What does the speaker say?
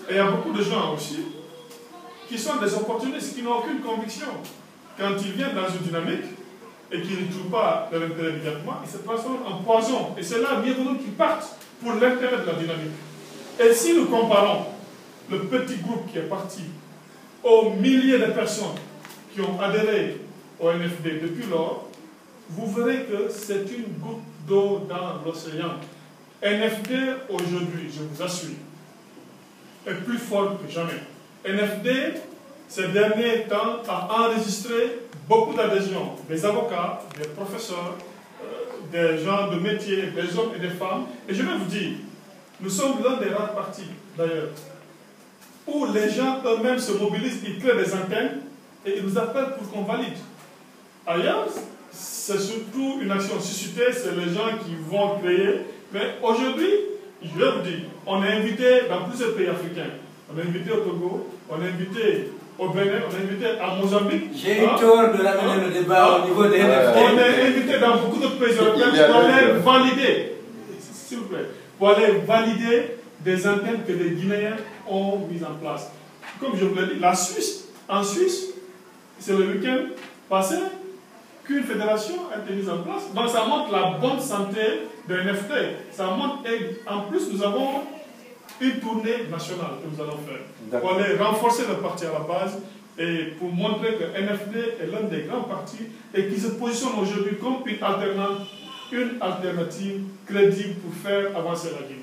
Et il y a beaucoup de gens aussi qui sont des opportunistes, qui n'ont aucune conviction. Quand ils viennent dans une dynamique et qu'ils ne trouvent pas leur intérêt immédiatement, ils se transforment en poison. Et c'est là, mieux vaut qu'ils partent pour l'intérêt de la dynamique. Et si nous comparons le petit groupe qui est parti aux milliers de personnes qui ont adhéré au NFD depuis lors, vous verrez que c'est une goutte d'eau dans l'océan. NFD aujourd'hui, je vous assure, est plus fort que jamais. NFD, ces derniers temps, a enregistré beaucoup d'adhésions des avocats, des professeurs, des gens de métier, des hommes et des femmes. Et je vais vous dire, nous sommes l'un des rares partis, d'ailleurs, où les gens eux-mêmes se mobilisent, ils créent des antennes et ils nous appellent pour qu'on valide. Ailleurs, c'est surtout une action suscitée, c'est les gens qui vont créer. Mais aujourd'hui, je vais vous dire, on est invité dans plusieurs pays africains. On est invité au Togo, on est invité au Bénin, on est invité à Mozambique. J'ai eu tort de ramener le débat au niveau des NFT. On est invité dans beaucoup d'autres pays européens pour aller valider, s'il vous plaît, pour aller valider des antennes que les Guinéens ont mises en place. Comme je vous l'ai dit, la Suisse, en Suisse, c'est le week-end passé qu'une fédération a été mise en place. Donc ça montre la bonne santé de NFT. Ça montre, et en plus nous avons une tournée nationale que nous allons faire pour aller renforcer le parti à la base et pour montrer que NFD est l'un des grands partis et qui se positionne aujourd'hui comme une alternative crédible pour faire avancer la Guinée.